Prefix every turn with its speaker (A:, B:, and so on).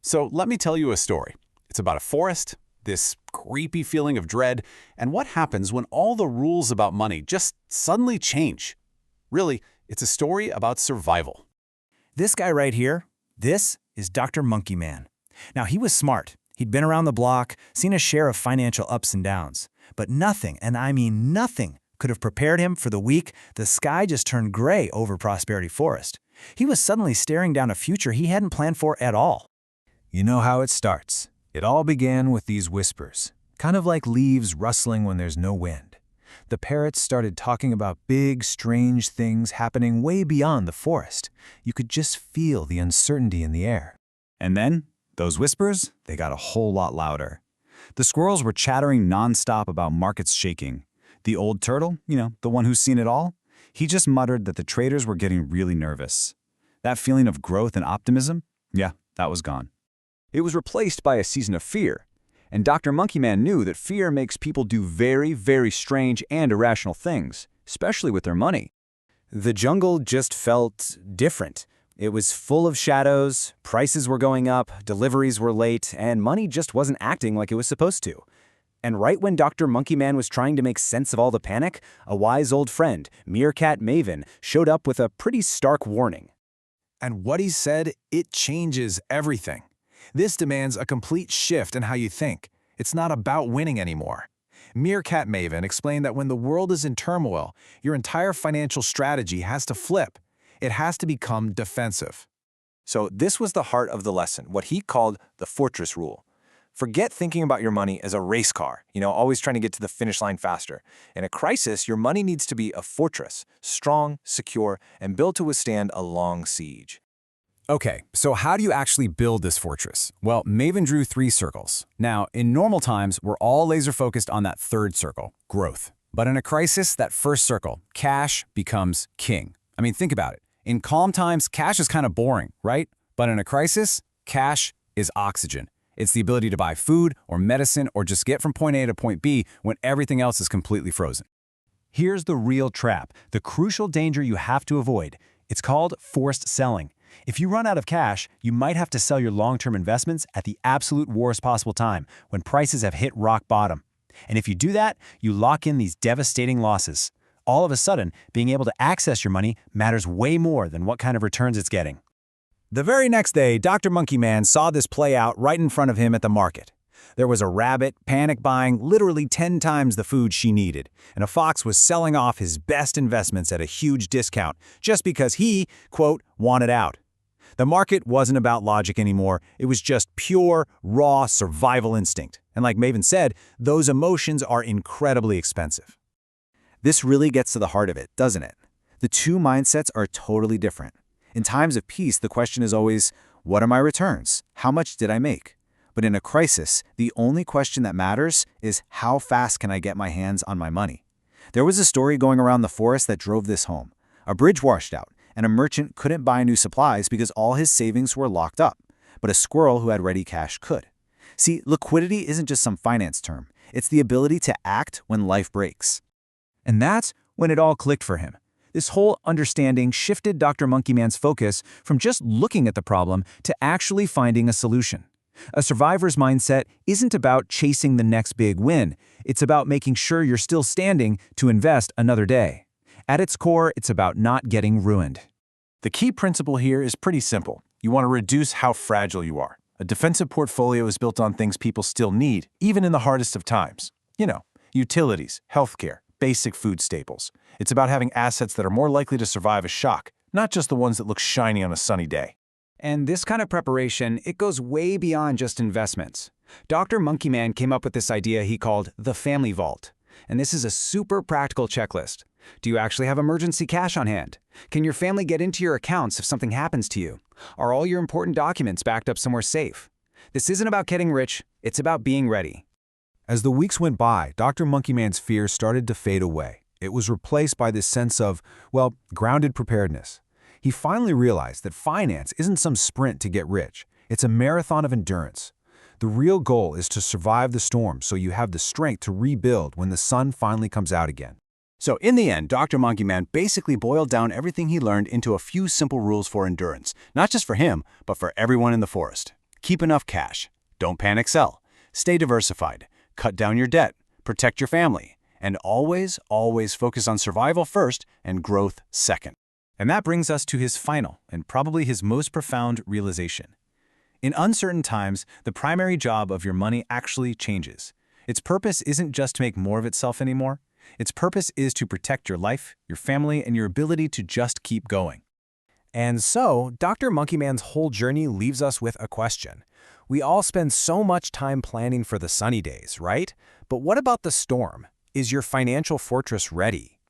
A: So let me tell you a story. It's about a forest, this creepy feeling of dread, and what happens when all the rules about money just suddenly change. Really, it's a story about survival.
B: This guy right here, this is Dr. MonkeyMan. Now, he was smart. He'd been around the block, seen a share of financial ups and downs. But nothing, and I mean nothing, could have prepared him for the week the sky just turned gray over Prosperity Forest. He was suddenly staring down a future he hadn't planned for at all.
C: You know how it starts. It all began with these whispers, kind of like leaves rustling when there's no wind. The parrots started talking about big, strange things happening way beyond the forest. You could just feel the uncertainty in the air.
D: And then, those whispers, they got a whole lot louder. The squirrels were chattering nonstop about markets shaking. The old turtle, the one who's seen it all, he just muttered that the traders were getting really nervous. That feeling of growth and optimism, yeah, that was gone. It was replaced by a season of fear. And Dr. MonkeyMan knew that fear makes people do very, very strange and irrational things, especially with their money. The jungle just felt different. It was full of shadows, prices were going up, deliveries were late, and money just wasn't acting like it was supposed to. And right when Dr. MonkeyMan was trying to make sense of all the panic, a wise old friend, Meerkat Maven, showed up with a pretty stark warning.
E: And what he said, it changes everything. This demands a complete shift in how you think. It's not about winning anymore. Meerkat Maven explained that when the world is in turmoil, your entire financial strategy has to flip. It has to become defensive.
C: So this was the heart of the lesson, what he called the fortress rule. Forget thinking about your money as a race car, always trying to get to the finish line faster. In a crisis, your money needs to be a fortress, strong, secure, and built to withstand a long siege.
D: Okay, so how do you actually build this fortress? Well, Maven drew 3 circles. Now, in normal times, we're all laser-focused on that third circle, growth. But in a crisis, that first circle, cash, becomes king. I mean, think about it. In calm times, cash is kind of boring, right? But in a crisis, cash is oxygen. It's the ability to buy food or medicine or just get from point A to point B when everything else is completely frozen.
B: Here's the real trap, the crucial danger you have to avoid. It's called forced selling. If you run out of cash, you might have to sell your long-term investments at the absolute worst possible time, when prices have hit rock bottom. And if you do that, you lock in these devastating losses. All of a sudden, being able to access your money matters way more than what kind of returns it's getting.
D: The very next day, Dr. MonkeyMan saw this play out right in front of him at the market. There was a rabbit panic buying literally 10 times the food she needed, and a fox was selling off his best investments at a huge discount just because he, quote, wanted out. The market wasn't about logic anymore. It was just pure, raw survival instinct. And like Maven said, those emotions are incredibly expensive.
C: This really gets to the heart of it, doesn't it? The two mindsets are totally different. In times of peace, the question is always, what are my returns? How much did I make? But in a crisis, the only question that matters is how fast can I get my hands on my money? There was a story going around the forest that drove this home. A bridge washed out, and a merchant couldn't buy new supplies because all his savings were locked up. But a squirrel who had ready cash could. See, liquidity isn't just some finance term. It's the ability to act when life breaks.
B: And that's when it all clicked for him. This whole understanding shifted Dr. MonkeyMan's focus from just looking at the problem to actually finding a solution. A survivor's mindset isn't about chasing the next big win. It's about making sure you're still standing to invest another day. At its core, it's about not getting ruined.
E: The key principle here is pretty simple. You want to reduce how fragile you are. A defensive portfolio is built on things people still need, even in the hardest of times. Utilities, healthcare, basic food staples. It's about having assets that are more likely to survive a shock, not just the ones that look shiny on a sunny day.
F: And this kind of preparation, it goes way beyond just investments. Dr. MonkeyMan came up with this idea he called the family vault. And this is a super practical checklist. Do you actually have emergency cash on hand? Can your family get into your accounts if something happens to you? Are all your important documents backed up somewhere safe? This isn't about getting rich, it's about being ready.
C: As the weeks went by, Dr. MonkeyMan's fear started to fade away. It was replaced by this sense of, grounded preparedness. He finally realized that finance isn't some sprint to get rich. It's a marathon of endurance. The real goal is to survive the storm so you have the strength to rebuild when the sun finally comes out again.
D: So in the end, Dr. MonkeyMan basically boiled down everything he learned into a few simple rules for endurance, not just for him, but for everyone in the forest.
A: Keep enough cash. Don't panic sell. Stay diversified. Cut down your debt. Protect your family. And always, always focus on survival first and growth second.
B: And that brings us to his final and probably his most profound realization. In uncertain times, the primary job of your money actually changes. Its purpose isn't just to make more of itself anymore. Its purpose is to protect your life, your family, and your ability to just keep going. And so, Dr. MonkeyMan's whole journey leaves us with a question. We all spend so much time planning for the sunny days, right? But what about the storm? Is your financial fortress ready?